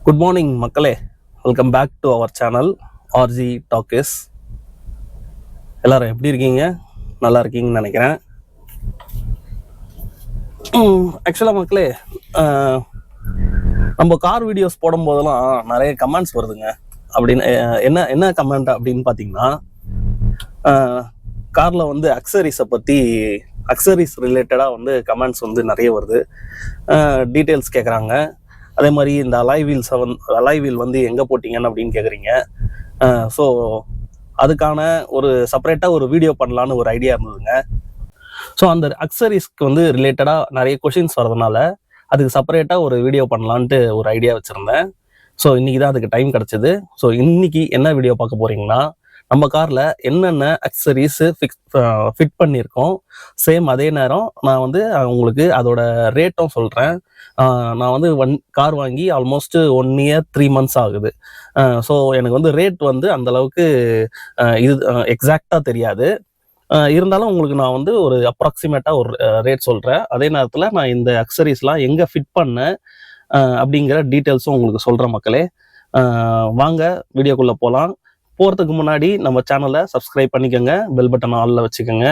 Good morning மக்களே, welcome back to our channel RG Talkies. எல்லாரும் எப்படி இருக்கீங்க? நல்லா இருக்கீங்கன்னு நினைக்கிறேன். ஆக்சுவலாக மக்களே, நம்ம கார் வீடியோஸ் போடும் போதெல்லாம் நிறைய கமெண்ட்ஸ் வருதுங்க. அப்படின்னு என்ன கமெண்ட் அப்படின்னு பார்த்தீங்கன்னா, காரில் வந்து அக்சரிஸ் ரிலேட்டடாக வந்து கமெண்ட்ஸ் வந்து நிறைய வருது. டீட்டெயில்ஸ் கேட்குறாங்க. அதே மாதிரி இந்த அலாய் வீல் வந்து எங்கே போட்டிங்கன்னு அப்படின்னு கேட்குறீங்க. ஸோ அதுக்கான ஒரு செப்பரேட்டாக ஒரு வீடியோ பண்ணலான்னு ஒரு ஐடியா இருந்ததுங்க. ஸோ அந்த அக்சரிஸ்க்கு வந்து ரிலேட்டடாக நிறைய கொஷின்ஸ் வரதுனால அதுக்கு செப்பரேட்டாக ஒரு வீடியோ பண்ணலான்ட்டு ஒரு ஐடியா வச்சுருந்தேன். ஸோ இன்றைக்கி தான் அதுக்கு டைம் கிடச்சிது. ஸோ இன்றைக்கி என்ன வீடியோ பார்க்க போகிறீங்கன்னா, நம்ம காரில் என்னென்ன அக்சரிஸு ஃபிட் பண்ணியிருக்கோம், சேம் அதே நேரம் நான் வந்து உங்களுக்கு அதோட ரேட்டும் சொல்கிறேன். நான் வந்து கார் வாங்கி ஆல்மோஸ்ட் 1 year 3 months ஆகுது. ஸோ எனக்கு வந்து ரேட் வந்து அந்தளவுக்கு இது எக்ஸாக்டாக தெரியாது. இருந்தாலும் உங்களுக்கு நான் வந்து ஒரு அப்ராக்சிமேட்டாக ஒரு ரேட் சொல்கிறேன். அதே நேரத்தில் நான் இந்த அக்சரிஸ்லாம் எங்கே ஃபிட் பண்ணேன் அப்படிங்கிற டீட்டெயில்ஸும் உங்களுக்கு சொல்கிறேன் மக்களே. வாங்க வீடியோக்குள்ளே போகலாம். போகிறதுக்கு முன்னாடி நம்ம சேனலை சப்ஸ்கிரைப் பண்ணிக்கோங்க, பெல் பட்டன் ஆலில் வச்சுக்கோங்க.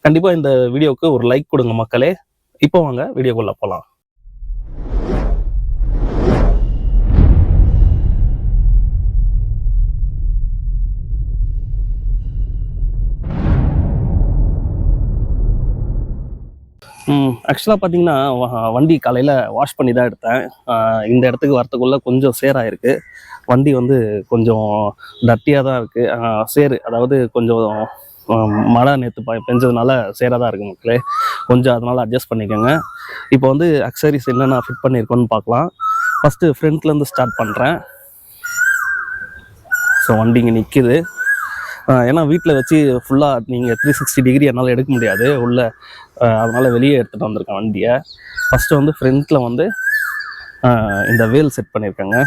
கண்டிப்பாக இந்த வீடியோவுக்கு ஒரு லைக் கொடுங்க மக்களே. இப்போ வாங்க வீடியோக்குள்ளே போகலாம். ஆக்சுவலாக பார்த்தீங்கன்னா, வண்டி காலையில் வாஷ் பண்ணி தான் எடுத்தேன். இந்த இடத்துக்கு வரத்துக்குள்ளே கொஞ்சம் சேராயிருக்கு. வண்டி வந்து கொஞ்சம் டர்ட்டியாக தான் இருக்குது. சேரு, அதாவது கொஞ்சம் மழை நேற்று பெஞ்சதுனால சேராக தான் இருக்குது மக்களே. கொஞ்சம் அதனால் அட்ஜஸ்ட் பண்ணிக்கோங்க. இப்போ வந்து அக்சரிஸ் என்னென்ன ஃபிட் பண்ணியிருக்கோன்னு பார்க்கலாம். ஃபஸ்ட்டு ஃப்ரண்ட்லேருந்து ஸ்டார்ட் பண்ணுறேன். ஸோ வண்டி இங்கே நிற்கிது. ஏன்னா வீட்டில் வச்சு ஃபுல்லாக நீங்கள் 360 degree என்னால் எடுக்க முடியாது உள்ள, அதனால் வெளியே எடுத்துகிட்டு வந்திருக்கேன் வண்டியை. ஃபஸ்ட்டு வந்து ஃப்ரண்ட்டில் வந்து இந்த வேல் செட் பண்ணியிருக்கேங்க.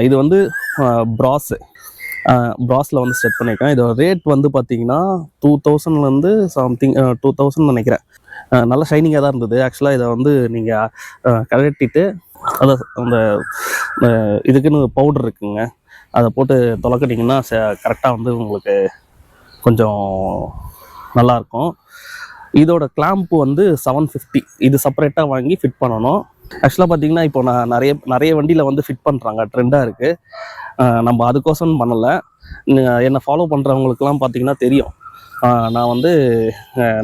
இது வந்து ப்ராஸில் வந்து செட் பண்ணியிருக்கேன். இதோட ரேட் வந்து பார்த்தீங்கன்னா 2000 சம்திங் 2000 நினைக்கிறேன். நல்லா ஷைனிங்காக தான் இருந்தது. ஆக்சுவலாக இதை வந்து நீங்கள் கழட்டிட்டு அதை அந்த இதுக்குன்னு பவுடர் இருக்குங்க, அதை போட்டு தொலைக்கட்டிங்கன்னா கரெக்டாக வந்து உங்களுக்கு கொஞ்சம் நல்லாயிருக்கும். இதோட கிளாம்ப்பு வந்து 750. இது செப்பரேட்டாக வாங்கி ஃபிட் பண்ணணும். ஆக்சுவலாக பார்த்தீங்கன்னா, இப்போ நான் நிறைய வண்டியில் வந்து ஃபிட் பண்ணுறாங்க, ட்ரெண்டாக இருக்குது. நம்ம அதுக்கோசரம் பண்ணலை. என்னை ஃபாலோ பண்ணுறவங்களுக்குலாம் பார்த்தீங்கன்னா தெரியும், நான் வந்து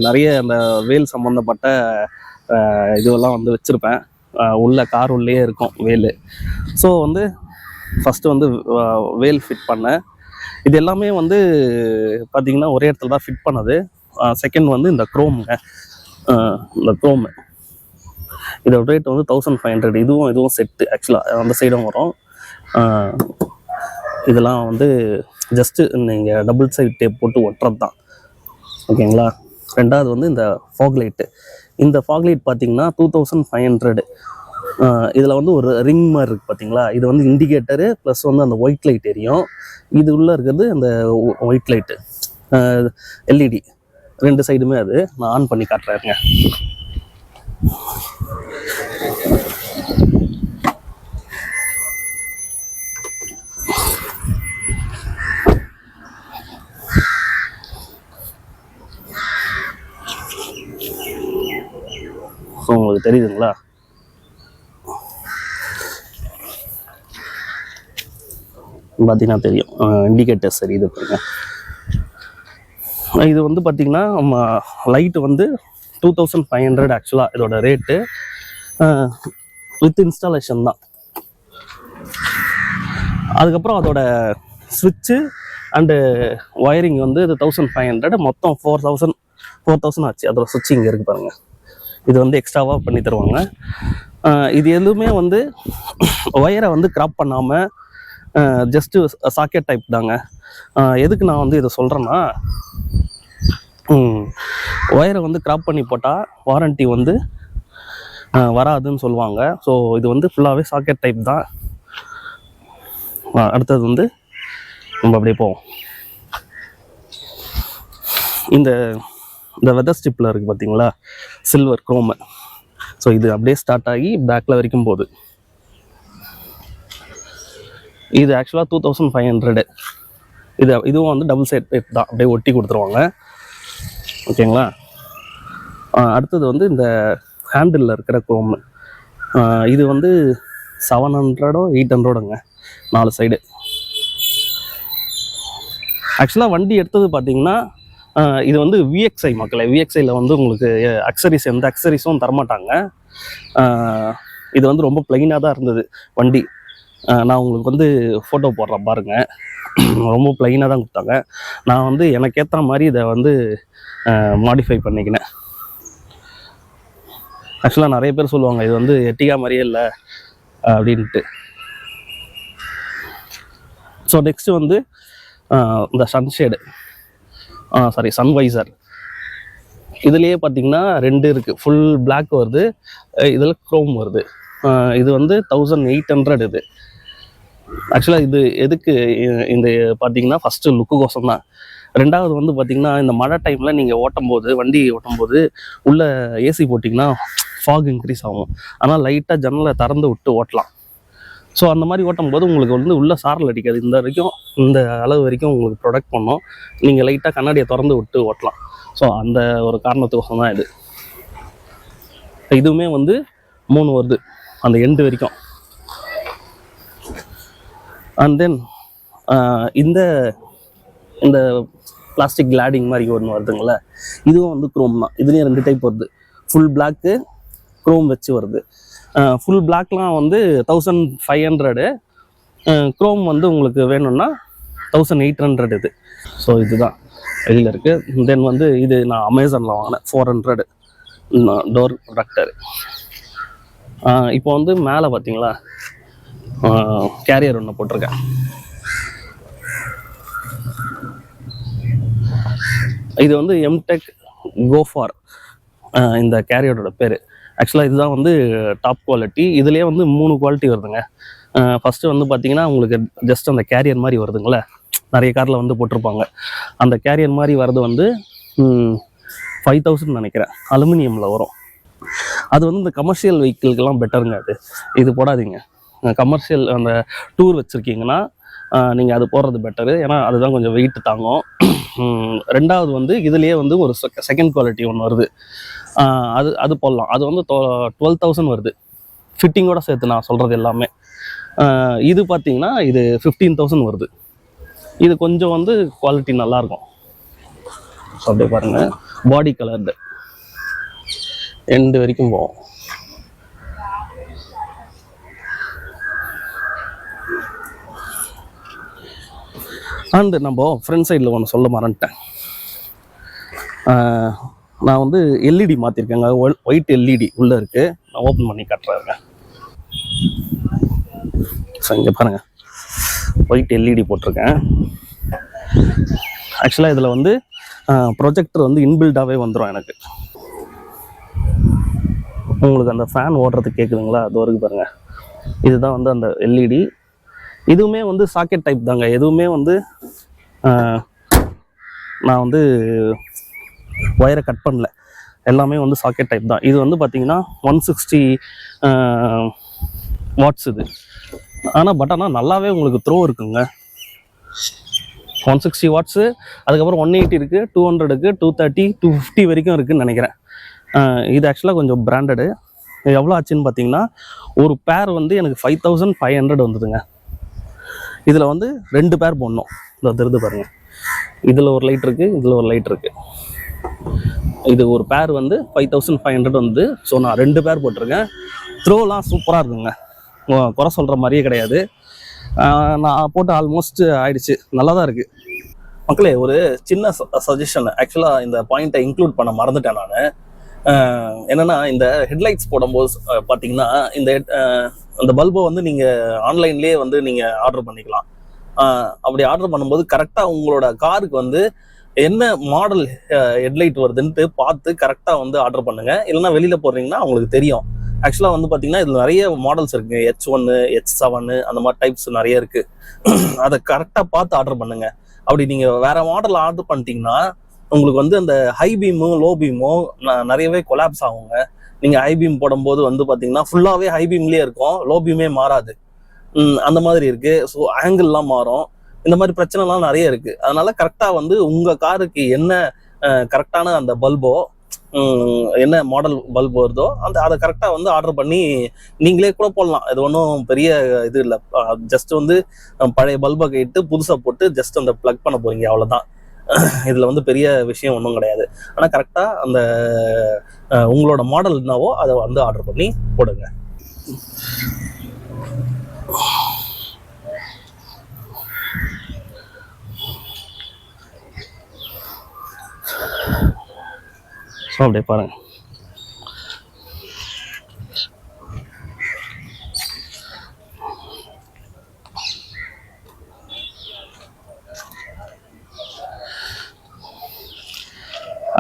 நிறைய அந்த வேல் சம்மந்தப்பட்ட இதுவெல்லாம் வந்து வச்சுருப்பேன். கார் உள்ளே இருக்கும் வேல். ஸோ வந்து ஃபஸ்ட்டு வந்து வேல் ஃபிட் பண்ணேன். இது எல்லாமே வந்து பார்த்திங்கன்னா ஒரே இடத்துல தான் ஃபிட் பண்ணது. செகண்ட் வந்து இந்த க்ரோமுங்க, இந்த க்ரோமு இதோட ரேட் வந்து 1500. இதுவும் செட்டு. ஆக்சுவலாக அந்த சைடும் வரும். இதெல்லாம் வந்து ஜஸ்ட்டு நீங்கள் டபுள் சைட் டேப் போட்டு ஒட்டுறது தான், ஓகேங்களா. ரெண்டாவது வந்து இந்த ஃபாக் லைட்டு. இந்த ஃபாக் லைட் பார்த்திங்கன்னா 2500. இதில் வந்து ஒரு ரிங் மாதிரி இருக்குது பார்த்தீங்களா. இது வந்து இண்டிகேட்டரு ப்ளஸ் வந்து அந்த ஒயிட் லைட் எரியும். இது உள்ளே இருக்கிறது அந்த ஒயிட் லைட்டு, எல்இடி 2 சைடுமே. அது நான் ஆன் பண்ணி காட்டுறேங்க. ஸோ உங்களுக்கு தெரியுதுங்களா? பார்த்தீங்கன்னா தெரியும், இண்டிகேட்டர் சரி. இது பாருங்க, இது வந்து பார்த்திங்கன்னா லைட்டு வந்து 2500 ஆக்சுவலாக இதோட ரேட்டு. வித் இன்ஸ்டாலேஷன் தான். அதுக்கப்புறம் அதோட ஸ்விட்சு அண்டு ஒயரிங் வந்து 1500. மொத்தம் 4000 ஆச்சு. அதோட ஸ்விட்ச் இங்கே இருக்குது பாருங்கள். இது வந்து எக்ஸ்ட்ராவாக பண்ணி தருவாங்க. இது எதுவுமே வந்து ஒயரை வந்து கிராப் பண்ணாமல் ஜஸ்ட்டு சாக்கெட் டைப் தாங்க. எதுக்கு நான் வந்து இதை சொல்கிறேன்னா, ஒயரை வந்து கிராப் பண்ணி போட்டால் வாரண்ட்டி வந்து வராதுன்னு சொல்லுவாங்க. ஸோ இது வந்து ஃபுல்லாகவே சாக்கெட் டைப் தான். அடுத்தது வந்து நம்ம அப்படியே போவோம். இந்த வெதர் ஸ்ட்ரிப்பில் இருக்குது பார்த்தீங்களா, சில்வர் குரோமு. ஸோ இது அப்படியே ஸ்டார்ட் ஆகி பேக்கில் வரைக்கும் போகுது. இது ஆக்சுவலாக 2500. இதுவும் வந்து டபுள் சைட் பைப் தான், அப்படியே ஒட்டி கொடுத்துருவாங்க. ஓகேங்களா. அடுத்தது வந்து இந்த ஹேண்டிலில் இருக்கிற குரோம். இது வந்து 700 800ங்க 4 சைடு. ஆக்சுவலாக வண்டி எடுத்தது பார்த்தீங்கன்னா இது வந்து விஎக்ஸ்ஐ மக்களே. விஎக்ஸ்ஐயில் வந்து உங்களுக்கு அக்சரிஸ் எந்த அக்சரிஸும் தரமாட்டாங்க. இது வந்து ரொம்ப பிளைனாக தான் இருந்தது வண்டி. நான் உங்களுக்கு வந்து ஃபோட்டோ போடுறேன் பாருங்கள். ரொம்ப பிளைனாக தான் கொடுத்தாங்க. நான் வந்து எனக்கு ஏற்ற மாதிரி இதை வந்து மாடிஃபை பண்ணிக்கினேன். ஆக்சுவலாக நிறைய பேர் சொல்லுவாங்க இது வந்து எட்டிகா மாதிரியே இல்லை அப்படின்ட்டு. ஸோ நெக்ஸ்ட்டு வந்து இந்த சன்ஷேடு சன்வைசர். இதுலேயே பார்த்தீங்கன்னா 2 இருக்குது. ஃபுல் பிளாக் வருது, இதில் க்ரோம் வருது. இது வந்து 1800. இது ஆக்சுவலாக இது எதுக்கு இந்த பார்த்தீங்கன்னா ஃபஸ்ட்டு லுக்குக்கோசம் தான். ரெண்டாவது வந்து பார்த்தீங்கன்னா இந்த மழை டைமில் நீங்கள் வண்டி ஓட்டும்போது உள்ளே ஏசி போட்டிங்கன்னா ஃபாக் இன்க்ரீஸ் ஆகும். ஆனால் லைட்டாக ஜன்னலை திறந்து விட்டு ஓட்டலாம். ஸோ அந்த மாதிரி ஓட்டும்போது உங்களுக்கு வந்து உள்ளே சாரல் அடிக்காது. இந்த அளவு வரைக்கும் உங்களுக்கு ப்ரொடெக்ட் பண்ணோம். நீங்கள் லைட்டாக கண்ணாடியை திறந்து விட்டு ஓட்டலாம். ஸோ அந்த ஒரு காரணத்துக்கோசம் தான் இது. இதுவுமே வந்து 3 வருது அந்த எண்டு வரைக்கும். அண்ட் தென் இந்த இந்த பிளாஸ்டிக் கிளாடிங் மாதிரி ஒன்று வருதுங்களே, இதுவும் வந்து குரோம் தான். இதுலேயும் 2 டைப் வருது. ஃபுல் பிளாக்கு, குரோம் வச்சு வருது. ஃபுல் பிளாக்லாம் வந்து 1500. குரோம் வந்து உங்களுக்கு வேணும்னா 1800 இது. ஸோ இதுதான் வெளியில் இருக்குது. தென் வந்து இது நான் அமேசானில் வாங்கினேன் 400 டோர் ப்ரொடக்டர். இப்போ வந்து மேலே பார்த்தீங்களா கேரியர் ஒன்று போட்டிருக்கேன். இது வந்து எம்டெக் கோஃபார் இந்த கேரியரோட பேர். ஆக்சுவலாக இதுதான் வந்து டாப் குவாலிட்டி. இதுலேயே வந்து 3 குவாலிட்டி வருதுங்க. ஃபஸ்ட்டு வந்து பார்த்தீங்கன்னா உங்களுக்கு ஜஸ்ட் அந்த கேரியர் மாதிரி வருதுங்களே, நிறைய காரில் வந்து போட்டிருப்பாங்க. அந்த கேரியர் மாதிரி வர்றது வந்து 5000 நினைக்கிறேன், அலுமினியமில் வரும். அது வந்து இந்த கமர்ஷியல் வெஹிக்கிள்கெல்லாம் பெட்டருங்க. இது போடாதீங்க. கமர்ஷியல் அந்த டூர் வச்சுருக்கீங்கன்னா நீங்கள் அது போடுறது பெட்டரு. ஏன்னா அதுதான் கொஞ்சம் வெயிட் தாங்கும். ரெண்டாவது வந்து இதுலேயே வந்து ஒரு செகண்ட் குவாலிட்டி ஒன்று வருது. அது போடலாம். அது வந்து 12,000 வருது ஃபிட்டிங்கோட சேர்த்து, நான் சொல்கிறது எல்லாமே. இது பார்த்தீங்கன்னா இது 15,000 வருது. இது கொஞ்சம் வந்து குவாலிட்டி நல்லாயிருக்கும். ஸோ அப்படியே பாருங்கள், பாடி கலர்டு எண்டு வரைக்கும் போகும். அண்டு நம்ம ஃப்ரண்ட் சைடில் ஒன்று சொல்ல மறந்துட்டேன். நான் வந்து எல்இடி மாற்றிருக்கேங்க. ஒயிட் எல்இடி உள்ளே இருக்குது. நான் ஓப்பன் பண்ணி காட்டுறேங்க. ஸோ இங்கே பாருங்கள், ஒயிட் எல்இடி போட்டிருக்கேன். ஆக்சுவலாக இதில் வந்து ப்ரொஜெக்டர் வந்து இன்பில்டாகவே வந்துடும் எனக்கு. உங்களுக்கு அந்த ஃபேன் ஓடுறது கேட்குதுங்களா, அது வரைக்கும் பாருங்கள். இதுதான் வந்து அந்த எல்இடி. இதுவுமே வந்து சாக்கெட் டைப் தாங்க. எதுவுமே வந்து நான் வந்து ஒயரை கட் பண்ணல, எல்லாமே வந்து சாக்கெட் டைப் தான். இது வந்து பார்த்தீங்கன்னா 160 வாட்ஸ் இது. ஆனால் நல்லாவே உங்களுக்கு த்ரோ இருக்குங்க. 160 வாட்ஸு, அதுக்கப்புறம் 180 இருக்குது, 200 இருக்குது, 230, 250 வரைக்கும் இருக்குதுன்னு நினைக்கிறேன். இது ஆக்சுவலாக கொஞ்சம் பிராண்டடு. எவ்வளோ ஆச்சுன்னு பார்த்தீங்கன்னா ஒரு பேர் வந்து எனக்கு 5500 வந்ததுங்க. இதில் வந்து 2 பேர் போடணும். இதை தெரிந்து பாருங்கள், இதில் ஒரு லைட் இருக்குது, இதில் ஒரு லைட் இருக்குது. இது ஒரு பேர் வந்து 5500 வந்து. ஸோ நான் 2 பேர் போட்டிருக்கேன். த்ரோலாம் சூப்பராக இருக்குங்க, குறை சொல்கிற மாதிரியே கிடையாது. நான் போட்டு ஆல்மோஸ்ட் ஆயிடுச்சு, நல்லா தான் இருக்குது மக்களே. ஒரு சின்ன சஜஷன், ஆக்சுவலாக இந்த பாயிண்ட்டை இன்க்ளூட் பண்ண மறந்துட்டேன் நான். என்னென்னா இந்த ஹெட்லைட்ஸ் போடும்போது பார்த்தீங்கன்னா இந்த பல்பை வந்து நீங்கள் ஆன்லைன்லேயே வந்து நீங்கள் ஆர்டர் பண்ணிக்கலாம். அப்படி ஆர்டர் பண்ணும்போது கரெக்டாக உங்களோட காருக்கு வந்து என்ன மாடல் ஹெட்லைட் வருதுன்ட்டு பார்த்து கரெக்டாக வந்து ஆர்டர் பண்ணுங்கள். இல்லைனா வெளியில் போடுறீங்கன்னா அவங்களுக்கு தெரியும். ஆக்சுவலாக வந்து பார்த்தீங்கன்னா இதில் நிறைய மாடல்ஸ் இருக்குது, H1 H7 அந்த மாதிரி டைப்ஸ் நிறைய இருக்குது. அதை கரெக்டாக பார்த்து ஆர்டர் பண்ணுங்கள். அப்படி நீங்கள் வேறு மாடல் ஆர்டர் பண்ணிட்டீங்கன்னா உங்களுக்கு வந்து அந்த ஹை பீமும் லோ பீமும் நிறையவே கொலாப்ஸ் ஆகுங்க. நீங்கள் ஹை பீம் போடும்போது வந்து பார்த்தீங்கன்னா ஃபுல்லாகவே ஹை பீம்லேயே இருக்கும், லோ பீமே மாறாது. அந்த மாதிரி இருக்குது. ஸோ ஆங்கிள்லாம் மாறும். இந்த மாதிரி பிரச்சனைலாம் நிறைய இருக்குது. அதனால கரெக்டாக வந்து உங்கள் காருக்கு என்ன கரெக்டான அந்த பல்போ என்ன மாடல் பல்ப் வருதோ அதை கரெக்டாக வந்து ஆர்டர் பண்ணி நீங்களே கூட போடலாம். இது ஒன்றும் பெரிய இது இல்லை. ஜஸ்ட் வந்து பழைய பல்பை கேட்டு புதுசாக போட்டு ஜஸ்ட் அந்த ப்ளக் பண்ண போகிறீங்க, அவ்வளோதான். இதில் வந்து பெரிய விஷயம் ஒன்றும் கிடையாது. ஆனால் கரெக்டாக அந்த உங்களோட மாடல் என்னவோ அதை வந்து ஆர்டர் பண்ணி போடுங்க. ஸோ அப்படியே பாருங்கள்.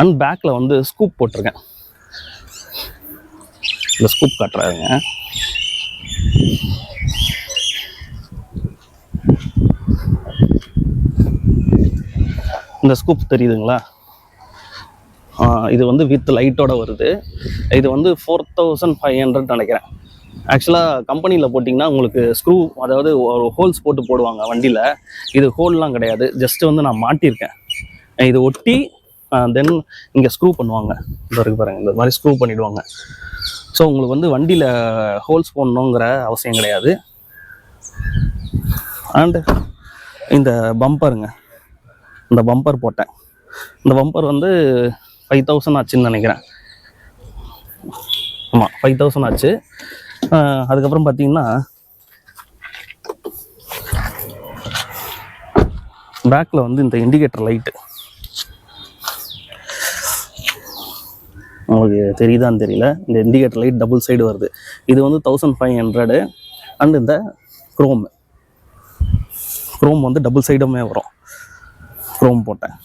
அண்ட் பேக்கில் வந்து ஸ்கூப் போட்டிருக்கேன். இந்த ஸ்கூப் காட்டுறாருங்க. இந்த ஸ்கூப் தெரியுதுங்களா? இது வந்து வித் லைட்டோட வருது. இது வந்து 4500 நினைக்கிறேன். ஆக்சுவலாக கம்பெனியில் போட்டிங்கன்னா உங்களுக்கு ஸ்க்ரூ, அதாவது ஒரு ஹோல்ஸ் போட்டு போடுவாங்க வண்டியில். இது ஹோல்லாம் கிடையாது, ஜஸ்ட்டு வந்து நான் மாட்டியிருக்கேன். இது ஒட்டி தென் இங்கே ஸ்க்ரூ பண்ணுவாங்க. இந்த இருக்கு பாருங்கள், இந்த மாதிரி ஸ்க்ரூ பண்ணிவிடுவாங்க. ஸோ உங்களுக்கு வந்து வண்டியில் ஹோல்ஸ் போடணுங்கிற அவசியம் கிடையாது. அண்டு இந்த பம்பருங்க, இந்த பம்பர் போட்டேன். இந்த பம்பர் வந்து 5000 ஆச்சுன்னு நினைக்கிறேன். ஆமாம், 5000 ஆச்சு. அதுக்கப்புறம் பார்த்தீங்கன்னா பேக்கில் வந்து இந்த இண்டிகேட்டர் லைட்டு உங்களுக்கு தெரியுதான்னு தெரியல. இந்த இண்டிகேட்டர் லைட் டபுள் சைடு வருது. இது வந்து 1500. அண்ட் இந்த குரோம் வந்து டபுள் சைடுமே வரும். குரோம் போட்டேன்.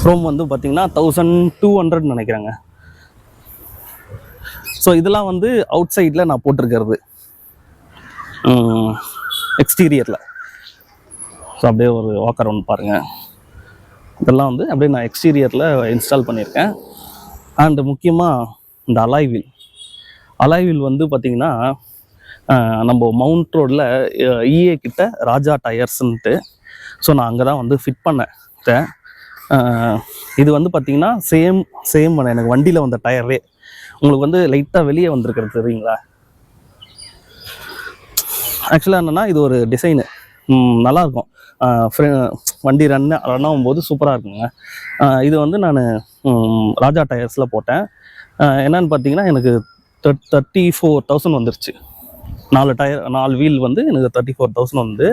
குரோம் வந்து பார்த்தீங்கன்னா 1200 நினைக்கிறேங்க. ஸோ இதெல்லாம் வந்து அவுட் சைடில் நான் போட்டிருக்கிறது, எக்ஸ்டீரியரில். ஸோ அப்படியே ஒரு வாக்கர் ஒன்று பாருங்கள். இதெல்லாம் வந்து அப்படியே நான் எக்ஸ்டீரியரில் இன்ஸ்டால் பண்ணியிருக்கேன். அண்டு முக்கியமாக இந்த அலாய் வீல் வந்து பார்த்திங்கன்னா நம்ம மவுண்ட் ரோடில் இஏ கிட்ட ராஜா டயர்ஸ்ன்ட்டு, ஸோ நான் அங்கே தான் வந்து ஃபிட் பண்ணேன். இது வந்து பார்த்திங்கன்னா சேம் எனக்கு வண்டியில் வந்த டயரே உங்களுக்கு வந்து லைட்டாக வெளியே வந்திருக்கிறது தெரியுங்களா? ஆக்சுவலாக என்னென்னா இது ஒரு டிசைனு, நல்லாயிருக்கும். வண்டி ரன் ஆகும்போது சூப்பராக இருக்குங்க. இது வந்து நான் ராஜா டயர்ஸில் போட்டேன். என்னன்னு பார்த்தீங்கன்னா எனக்கு 34,000 வந்துருச்சு. 4 வீல் வந்து எனக்கு 34,000 வந்து.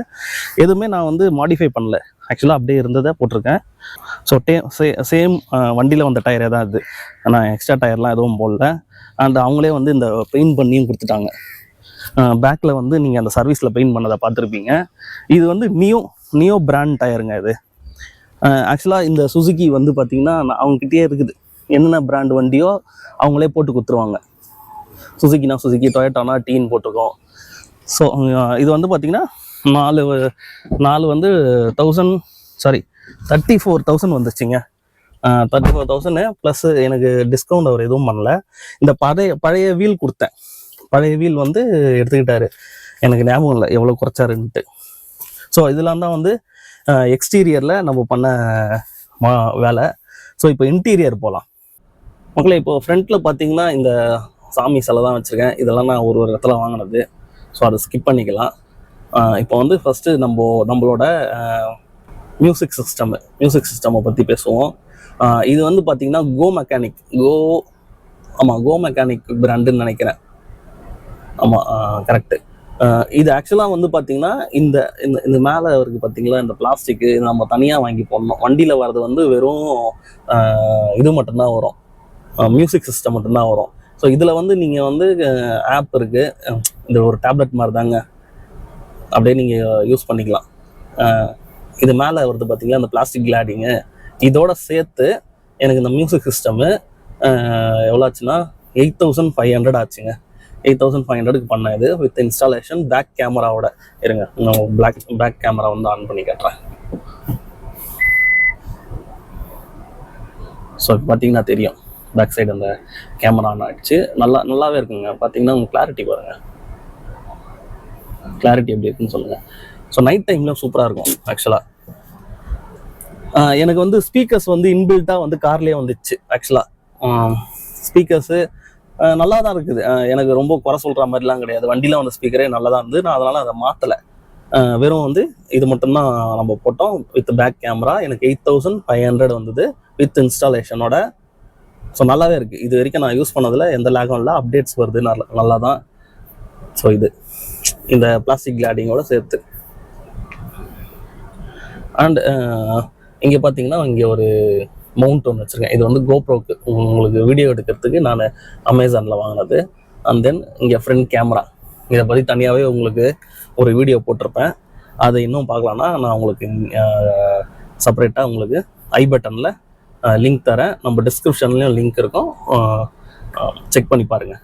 எதுவுமே நான் வந்து மாடிஃபை பண்ணல, ஆக்சுவலாக அப்படியே இருந்ததை போட்டிருக்கேன். ஸோ சேம் வண்டியில் வந்த டயரே தான் இது. நான் எக்ஸ்ட்ரா டயர்லாம் எதுவும் போடல. அண்ட் அவங்களே வந்து இந்த பெயிண்ட் பண்ணியும் கொடுத்துட்டாங்க. பேக்கில் வந்து நீங்கள் அந்த சர்வீஸில் பெயிண்ட் பண்ணதை பார்த்துருப்பீங்க. இது வந்து நியோ பிராண்ட் டயருங்க இது. ஆக்சுவலாக இந்த சுசுகி வந்து பார்த்திங்கன்னா அவங்ககிட்டயே இருக்குது. என்னென்ன பிராண்ட் வண்டியோ அவங்களே போட்டு கொடுத்துருவாங்க. சுசுகினா சுசுகி, டொயோட்டானா டீன்னு போட்டிருக்கோம். ஸோ இது வந்து பார்த்திங்கன்னா 4 வந்து 34,000 வந்துச்சுங்க. 34,000 ப்ளஸ் எனக்கு டிஸ்கவுண்ட் அவர் எதுவும் பண்ணல. இந்த பழைய வீல் கொடுத்தேன். பழைய வீல் வந்து எடுத்துக்கிட்டாரு. எனக்கு ஞாபகம் இல்லை எவ்வளோ குறைச்சாருன்ட்டு. ஸோ இதெல்லாம் தான் வந்து எக்ஸ்டீரியரில் நம்ம பண்ண வேலை. ஸோ இப்போ இன்டீரியர் போகலாம் மக்களே. இப்போ ஃப்ரண்ட்டில் பார்த்தீங்கன்னா இந்த சாமி சிலை தான் வச்சுருக்கேன். இதெல்லாம் நான் ஒரு இடத்துல வாங்கினது. ஸோ அதை ஸ்கிப் பண்ணிக்கலாம். இப்போ வந்து ஃபஸ்ட்டு நம்மளோட மியூசிக் சிஸ்டமை பற்றி பேசுவோம். இது வந்து பார்த்திங்கன்னா கோ மெக்கானிக் பிராண்டுன்னு நினைக்கிறேன். ஆமாம், கரெக்டு. இது ஆக்சுவலாக வந்து பார்த்திங்கன்னா இந்த மேலே இருக்குது பார்த்திங்களா, இந்த பிளாஸ்டிக்கு இது நம்ம தனியாக வாங்கி போடணும். வண்டியில் வர்றது வந்து வெறும் இது மட்டும்தான் வரும், மியூசிக் சிஸ்டம் மட்டும்தான் வரும். ஸோ இதில் வந்து நீங்கள் வந்து ஆப் இருக்குது, இந்த ஒரு டேப்லெட் மாதிரி தாங்க, அப்படியே நீங்கள் யூஸ் பண்ணிக்கலாம். இது மேலே வருது பார்த்திங்களா இந்த பிளாஸ்டிக் கிளாடிங்கு, இதோட சேர்த்து எனக்கு இந்த மியூசிக் சிஸ்டமு எவ்வளோ ஆச்சுன்னா 8,500 ஆச்சுங்க. 8,500க்கு பண்ண இது வித் இன்ஸ்டாலேஷன், பேக் கேமராவோட. இருங்க, நான் பேக் கேமரா வந்து ஆன் பண்ணி காட்டுறேன். ஸோ பார்த்தீங்கன்னா தெரியும், பேக் சைடு அந்த கேமரா ஆன் ஆகிடுச்சு. நல்லாவே இருக்குங்க. பார்த்தீங்கன்னா உங்கள் கிளாரிட்டி பாருங்கள். கிளாரிட்டி எப்படி இருக்குன்னு சொல்லுங்கள். ஸோ நைட் டைமில் சூப்பராக இருக்கும் ஆக்சுவலாக. எனக்கு வந்து ஸ்பீக்கர்ஸ் வந்து இன்பில்ட்டாக வந்து கார்லேயே வந்துச்சு ஆக்சுவலாக. ஸ்பீக்கர்ஸு நல்லா தான் இருக்குது. எனக்கு ரொம்ப குறை சொல்கிற மாதிரிலாம் கிடையாது. வண்டியில் வந்த ஸ்பீக்கரே நல்லா தான் இருந்து, நான் அதனால் அதை மாற்றலை. வெறும் வந்து இது மட்டும்தான் நம்ம போட்டோம். வித் பேக் கேமரா எனக்கு 8500 வந்தது வித் இன்ஸ்டாலேஷனோட. ஸோ நல்லாவே இருக்குது. இது வரைக்கும் நான் யூஸ் பண்ணதில் எந்த லேகும் இல்லை. அப்டேட்ஸ் வருது நல்லா தான். ஸோ இது இந்த பிளாஸ்டிக் கிளாடிங்கோட சேர்த்து. அண்ட் இங்கே பார்த்தீங்கன்னா இங்கே ஒரு மவுண்ட் ஒன்று வச்சுருக்கேன். இது வந்து கோப்ரோக்கு உங்களுக்கு வீடியோ எடுக்கிறதுக்கு நான் அமேசானில் வாங்கினது. அண்ட் தென் இங்கே ஃப்ரண்ட் கேமரா, இதை பற்றி தனியாகவே உங்களுக்கு ஒரு வீடியோ போட்டிருப்பேன். அதை இன்னும் பார்க்கலான்னா நான் உங்களுக்கு செப்பரேட்டாக உங்களுக்கு ஐ பட்டனில் லிங்க் தரேன். நம்ம டிஸ்கிரிப்ஷன்லேயும் லிங்க் இருக்கும், செக் பண்ணி பாருங்கள்.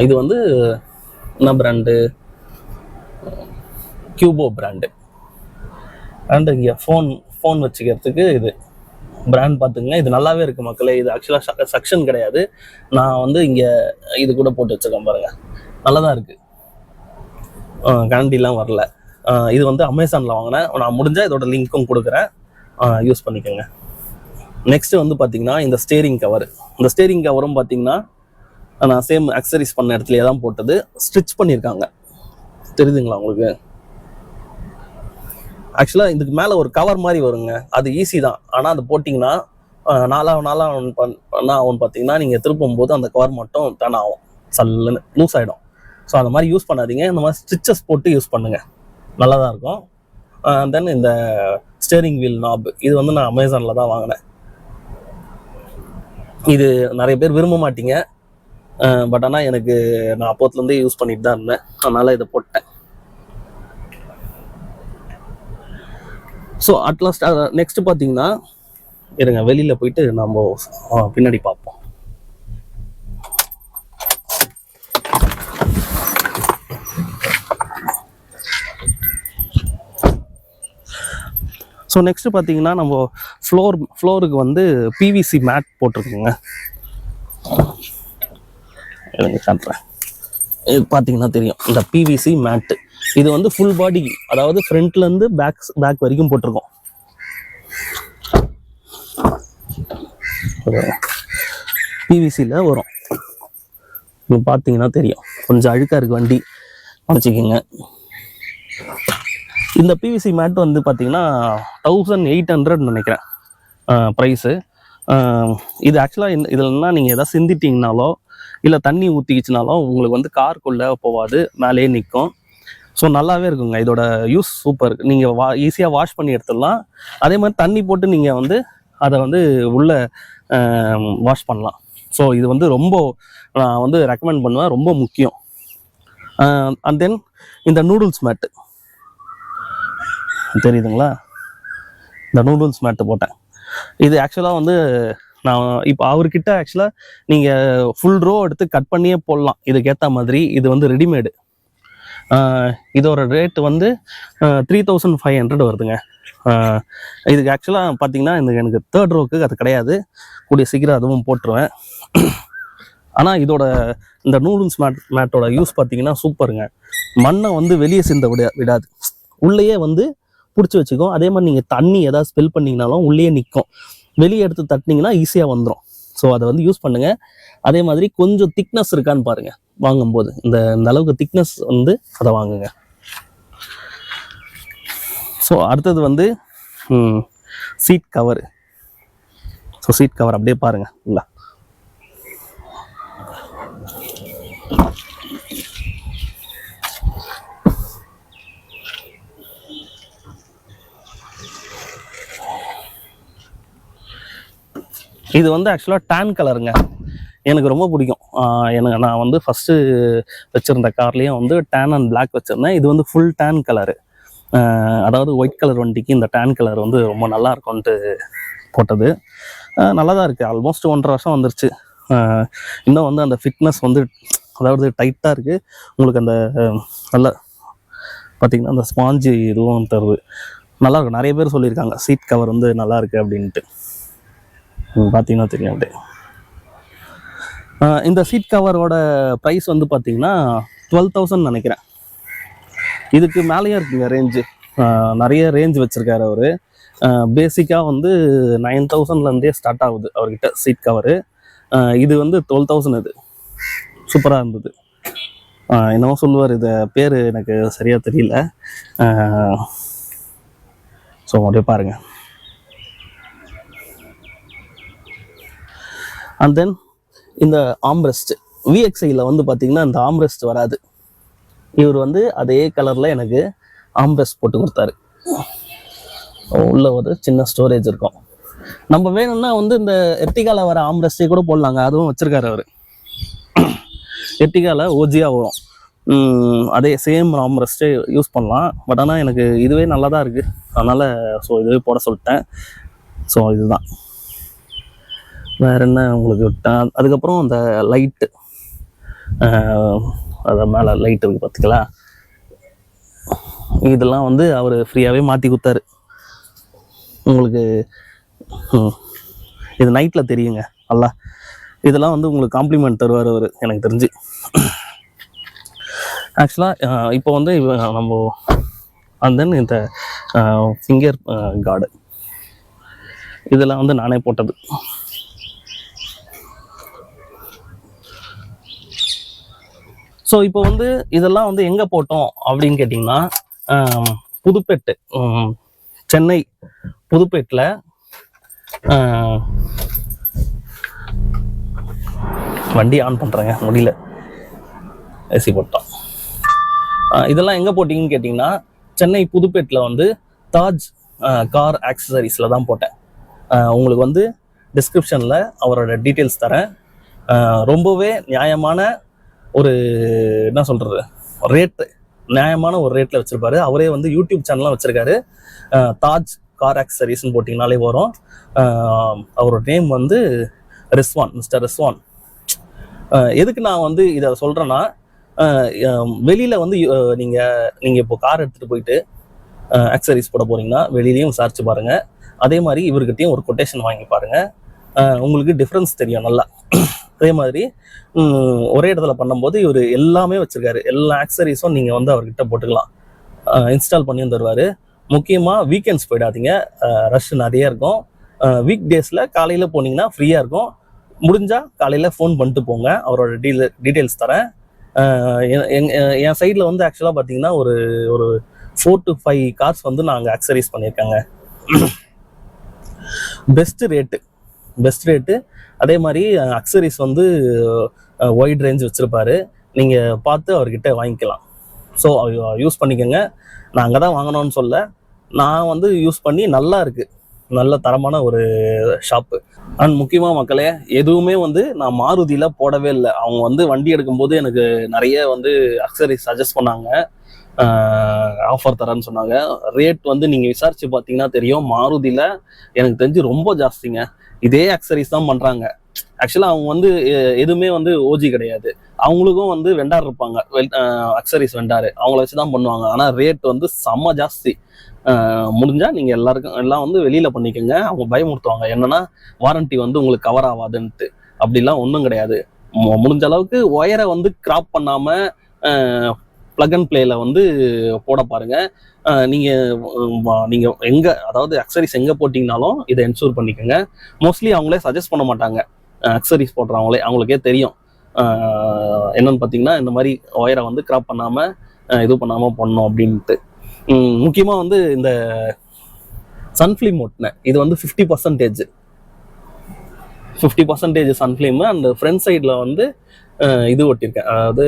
இது வந்து என்ன பிராண்டு? கியூபோ பிராண்டு. அண்ட் இங்கே ஃபோன் வச்சுக்கிறதுக்கு இது பிராண்ட் பார்த்துங்க. இது நல்லாவே இருக்குது மக்களே. இது ஆக்சுவலாக சக்ஷன் கிடையாது. நான் வந்து இங்கே இது கூட போட்டு வச்சுருக்கேன் பாருங்கள், நல்லா தான் இருக்குது. கேரண்டிலாம் வரல. இது வந்து அமேசானில் வாங்கினேன். நான் முடிஞ்சால் இதோட லிங்க்கும் கொடுக்குறேன், யூஸ் பண்ணிக்கோங்க. நெக்ஸ்ட்டு வந்து பார்த்திங்கன்னா இந்த ஸ்டேரிங் கவர். இந்த ஸ்டேரிங் கவரும் பார்த்திங்கன்னா நான் சேம் அக்சரிஸ் பண்ண இடத்துலையே தான் போட்டது. ஸ்டிச் பண்ணியிருக்காங்க, தெரியுதுங்களா உங்களுக்கு? ஆக்சுவலாக இதுக்கு மேலே ஒரு கவர் மாதிரி வருங்க, அது ஈஸி தான். ஆனால் அது போட்டிங்கன்னா நாளாக ஒன்று பார்த்தீங்கன்னா நீங்கள் திருப்பும் போது அந்த கவர் மட்டும் டர்ன் ஆகும், சல்லுன்னு லூஸ் ஆகிடும். ஸோ அந்த மாதிரி யூஸ் பண்ணாதீங்க. இந்த மாதிரி ஸ்டிச்சஸ் போட்டு யூஸ் பண்ணுங்கள், நல்லா தான் இருக்கும். தென் இந்த ஸ்டேரிங் வீல் நாப், இது வந்து நான் அமேசானில் தான் வாங்கினேன். இது நிறைய பேர் விரும்ப மாட்டீங்க, பட் ஆனால் எனக்கு நான் அப்போத்துலேருந்தே யூஸ் பண்ணிட்டு தான் இருந்தேன், அதனால் இதை போட்டேன். ஸோ அட்லாஸ்ட் நெக்ஸ்ட் பார்த்தீங்கன்னா இருங்க, வெளியில் போயிட்டு நம்ம பின்னாடி பார்ப்போம். ஸோ நெக்ஸ்ட் பார்த்தீங்கன்னா நம்ம ஃப்ளோருக்கு வந்து பிவிசி மேட் போட்டிருக்குங்க. காட்டுறேன், இது பார்த்தீங்கன்னா தெரியும், இந்த பிவிசி மேட்டு. இது வந்து ஃபுல் பாடி, அதாவது ஃப்ரண்ட்லேருந்து பேக் வரைக்கும் போட்டிருக்கோம். பிவிசியில் வரும், இது பார்த்தீங்கன்னா தெரியும். கொஞ்சம் அழுக்காக இருக்குது வண்டி, வச்சுக்கோங்க. இந்த பிவிசி மேட் வந்து பார்த்தீங்கன்னா 1800 நினைக்கிறேன் ப்ரைஸு. இது ஆக்சுவலாக இதில்னா நீங்கள் எதாவது சிந்திட்டிங்கனாலோ இல்லை தண்ணி ஊற்றிக்கிச்சுனாலும் உங்களுக்கு வந்து காருக்குள்ளே போகாது, மேலேயே நிற்கும். ஸோ நல்லாவே இருக்குங்க. இதோட யூஸ் சூப்பர். நீங்கள் ஈஸியாக வாஷ் பண்ணி எடுத்துடலாம். அதே மாதிரி தண்ணி போட்டு நீங்கள் வந்து அதை வந்து உள்ளே வாஷ் பண்ணலாம். ஸோ இது வந்து ரொம்ப நான் வந்து ரெக்கமெண்ட் பண்ணுவேன், ரொம்ப முக்கியம். அண்ட் தென் இந்த நூடுல்ஸ் மேட்டு தெரியுதுங்களா, இந்த நூடுல்ஸ் மேட்டு போட்டேன். இது ஆக்சுவலாக வந்து நான் இப்போ அவர்கிட்ட ஆக்சுவலாக நீங்கள் ஃபுல் ரோ எடுத்து கட் பண்ணியே போடலாம் இதுக்கேற்ற மாதிரி. இது வந்து ரெடிமேடு. இதோட ரேட்டு வந்து 3500 வருதுங்க. இதுக்கு ஆக்சுவலாக பார்த்தீங்கன்னா எனக்கு 3rd ரோக்கு அது கிடையாது, கூடிய சீக்கிரம் அதுவும் போட்டுருவேன். ஆனால் இதோட இந்த நூடுல்ஸ் மேட்டோட யூஸ் பார்த்தீங்கன்னா சூப்பருங்க. மண்ணை வந்து வெளியே சிந்த விடாது, உள்ளேயே வந்து பிடிச்சி வச்சுக்கும். அதே மாதிரி நீங்கள் தண்ணி ஏதாவது ஸ்பெல் பண்ணிங்கனாலும் உள்ளேயே நிற்கும். வெளியே எடுத்து தட்டினீங்கன்னா ஈஸியாக வந்துடும். ஸோ அதை வந்து யூஸ் பண்ணுங்கள். அதே மாதிரி கொஞ்சம் திக்னஸ் இருக்கான்னு பாருங்கள் வாங்கும்போது. இந்த அளவுக்கு திக்னஸ் வந்து அதை வாங்குங்க. ஸோ அடுத்தது வந்து seat cover. So seat cover அப்படியே பாருங்கள். இல்லை இது வந்து ஆக்சுவலாக டேன் கலருங்க, எனக்கு ரொம்ப பிடிக்கும். நான் வந்து ஃபஸ்ட்டு வச்சுருந்த கார்லேயும் வந்து டேன் அண்ட் பிளாக் வச்சுருந்தேன். இது வந்து ஃபுல் டேன் கலரு, அதாவது ஒயிட் கலர் வண்டிக்கு இந்த டேன் கலர் வந்து ரொம்ப நல்லா இருக்கும்ன்ட்டு போட்டது. நல்லா தான் இருக்குது. ஆல்மோஸ்ட் 1.5 வருஷம் வந்துருச்சு. இன்னும் வந்து அந்த ஃபிட்னஸ் வந்து அதாவது டைட்டாக இருக்குது. உங்களுக்கு அந்த நல்ல பார்த்திங்கன்னா அந்த ஸ்பாஞ்சு இதுவும் தருது, நல்லாயிருக்கும். நிறைய பேர் சொல்லியிருக்காங்க சீட் கவர் வந்து நல்லா இருக்குது அப்படின்ட்டு. பார்த்தீங்கன்னா தெரியும் அப்படியே. இந்த சீட் கவரோட ப்ரைஸ் வந்து பார்த்தீங்கன்னா 12,000 நினைக்கிறேன். இதுக்கு மேலேயே இருக்குங்க ரேஞ்சு. நிறைய ரேஞ்ச் வச்சுருக்காரு அவர். பேசிக்காக வந்து 9,000லேருந்தே ஸ்டார்ட் ஆகுது அவர்கிட்ட சீட் கவரு. இது வந்து 12,000. இது சூப்பராக இருந்தது. என்னவோ சொல்லுவார், இதை பேர் எனக்கு சரியாக தெரியல. ஸோ அப்படியே பாருங்கள். அண்ட் தென் இந்த ஆம்ரெஸ்ட் விஎக்ஸ்ஐயில் வந்து பார்த்தீங்கன்னா இந்த ஆம்ரெஸ்ட் வராது. இவர் வந்து அதே கலரில் எனக்கு ஆம்ரெஸ்ட் போட்டு கொடுத்தாரு. உள்ள ஒரு சின்ன ஸ்டோரேஜ் இருக்கும். நம்ம வேணும்னா வந்து இந்த எர்டிகாவில் வர ஆம்ரெஸ்டே கூட போடலாங்க, அதுவும் வச்சுருக்காரு அவர். எர்டிகாவில் ஓஜியாக வரும், அதே சேம் ஆம்ரெஸ்ட்டே யூஸ் பண்ணலாம். பட் ஆனால் எனக்கு இதுவே நல்லா தான் இருக்குது, அதனால் ஸோ இதுவே போட சொல்லிட்டேன். ஸோ இதுதான். வேறு என்ன உங்களுக்கு விட்டேன். அதுக்கப்புறம் அந்த லைட்டு, அதை மேலே லைட் இருக்குது பார்த்துங்களா, இதெல்லாம் வந்து அவர் ஃப்ரீயாகவே மாற்றி கொடுத்தாரு உங்களுக்கு. இது நைட்டில் தெரியுங்க நல்லா. இதெல்லாம் வந்து உங்களுக்கு காம்ப்ளிமெண்ட் தருவார் அவர் எனக்கு தெரிஞ்சு. ஆக்சுவலாக இப்போ வந்து நம்ம அண்ட் தென் இந்த ஃபிங்கர் கார்டு இதெல்லாம் வந்து நானே போட்டது. ஸோ இப்போ வந்து இதெல்லாம் வந்து எங்கே போட்டோம் அப்படின்னு கேட்டிங்கன்னா, புதுப்பேட்டு, சென்னை புதுப்பேட்டில் வண்டி ஆன் பண்ணுறேங்க, முடியல, ஏசி போட்டோம். இதெல்லாம் எங்கே போட்டிங்கன்னு கேட்டிங்கன்னா, சென்னை புதுப்பேட்டில் வந்து தாஜ் கார் ஆக்சசரிஸில் தான் போட்டேன். உங்களுக்கு வந்து டிஸ்கிரிப்ஷனில் அவரோட டீட்டெயில்ஸ் தரேன். ரொம்பவே நியாயமான ஒரு என்ன சொல்கிறது ரேட்டு, நியாயமான ஒரு ரேட்டில் வச்சுருப்பாரு. அவரே வந்து யூடியூப் சேனல்லாம் வச்சுருக்காரு. தாஜ் கார் ஆக்சசரிஸ்ன்னு போட்டிங்கனாலே வரும். அவரோட நேம் வந்து ரிஸ்வான், மிஸ்டர் ரிஸ்வான். எதுக்கு நான் வந்து இதை சொல்கிறேன்னா, வெளியில் வந்து நீங்கள் இப்போ கார் எடுத்துகிட்டு போயிட்டு ஆக்சசரிஸ் போட போகிறீங்கன்னா வெளியிலையும் விசாரிச்சு பாருங்கள். அதே மாதிரி இவர்கிட்டையும் ஒரு கொட்டேஷன் வாங்கி பாருங்கள், உங்களுக்கு டிஃப்ரென்ஸ் தெரியும் நல்லா. அதே மாதிரி ஒரே இடத்துல பண்ணும்போது இவர் எல்லாமே வச்சுருக்காரு, எல்லா ஆக்சசரிஸும் நீங்கள் வந்து அவர்கிட்ட போட்டுக்கலாம், இன்ஸ்டால் பண்ணியும் தருவார். முக்கியமாக வீக்கெண்ட்ஸ் போயிடாதீங்க, ரஷ் நிறைய இருக்கும். வீக் டேஸில் காலையில் போனீங்கன்னா ஃப்ரீயாக இருக்கும். முடிஞ்சால் காலையில் ஃபோன் பண்ணிட்டு போங்க, அவரோட டீட்டெயில்ஸ் தரேன். என் சைடில் வந்து ஆக்சுவலாக பார்த்தீங்கன்னா ஒரு 4 to 5 கார்ஸ் வந்து நாங்கள் ஆக்சசரிஸ் பண்ணியிருக்காங்க. Best rate. அதே மாதிரி அக்சசரிஸ் வந்து ஒய்ட் ரேஞ்ச் வச்சுருப்பாரு, நீங்கள் பார்த்து அவர்கிட்ட வாங்கிக்கலாம். ஸோ யூஸ் பண்ணிக்கோங்க. நான் அங்கே தான் வாங்கணும்னு சொல்ல, நான் வந்து யூஸ் பண்ணி நல்லா இருக்குது, நல்ல தரமான ஒரு ஷாப்பு. அண்ட் முக்கியமாக மக்களே, எதுவுமே வந்து நான் மாருதியில் போடவே இல்லை. அவங்க வந்து வண்டி எடுக்கும்போது எனக்கு நிறைய வந்து அக்சசரிஸ் சஜஸ்ட் பண்ணாங்க, ஆஃபர் தரேன்னு சொன்னாங்க. ரேட் வந்து நீங்கள் விசாரித்து பார்த்தீங்கன்னா தெரியும், மாருதியில் எனக்கு தெரிஞ்சு ரொம்ப ஜாஸ்திங்க. இதே அக்சசரிஸ் தான் பண்ணுறாங்க. ஆக்சுவலாக அவங்க வந்து எதுவுமே வந்து ஓஜி கிடையாது, அவங்களுக்கும் வந்து வெண்டார் இருப்பாங்க, அக்சசரிஸ் வெண்டாரு, அவங்கள வச்சு தான் பண்ணுவாங்க. ஆனால் ரேட் வந்து செம்ம ஜாஸ்தி. முடிஞ்சால் நீங்கள் எல்லாம் வந்து வெளியில் பண்ணிக்கோங்க. அவங்க பயமுறுத்துவாங்க, என்னன்னா வாரண்டி வந்து உங்களுக்கு கவர் ஆகாதுன்ட்டு. அப்படிலாம் ஒன்றும் கிடையாது. முடிஞ்ச அளவுக்கு ஒயரை வந்து கிராப் பண்ணாமல் ப்ளக் அண்ட் பிளேயில் வந்து போட பாருங்கள். நீங்கள் எங்கே, அதாவது அக்சசரிஸ் எங்கே போட்டிங்கனாலும் இதை என்ஷூர் பண்ணிக்கோங்க. மோஸ்ட்லி அவங்களே சஜஸ்ட் பண்ண மாட்டாங்க, அக்சசரிஸ் போடுறவங்களே அவங்களுக்கே தெரியும் என்னன்னு பார்த்தீங்கன்னா, இந்த மாதிரி ஒயரை வந்து கிராப் பண்ணாமல் இது பண்ணாமல் பண்ணணும் அப்படின்ட்டு. முக்கியமாக வந்து இந்த சன்ஃப்ளீம் ஓட்டினேன், இது வந்து 50% சன்ஃப்ளீமு. அண்ட் ஃப்ரண்ட் சைடில் வந்து இது ஒட்டியிருக்கேன், அதாவது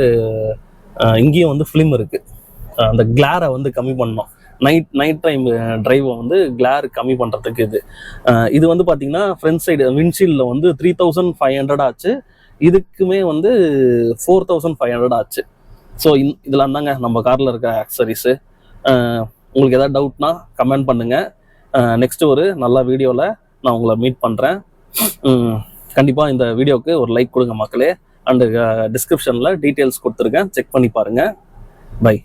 இங்கேயும் வந்து ஃபிலிம் இருக்குது. அந்த கிளாரை வந்து கம்மி பண்ணணும், நைட் டைம் டிரைவை வந்து கிளார் கம்மி பண்ணுறதுக்கு. இது வந்து பார்த்தீங்கன்னா ஃப்ரண்ட் சைடு விண்ட்ஷீல்டில் வந்து 3,500 ஆச்சு, இதுக்குமே வந்து 4,500 ஆச்சு. ஸோ இதெல்லாம் தாங்க நம்ம காரில் இருக்க அக்சசரிஸு. உங்களுக்கு எதாவது டவுட்னா கமெண்ட் பண்ணுங்கள். நெக்ஸ்ட்டு ஒரு நல்ல வீடியோவில் நான் உங்களை மீட் பண்ணுறேன். கண்டிப்பாக இந்த வீடியோவுக்கு ஒரு லைக் கொடுங்க மக்களே. அண்டு டிஸ்கிரிப்ஷனில் டீட்டெயில்ஸ் கொடுத்துருக்கேன், செக் பண்ணி பாருங்கள். பை.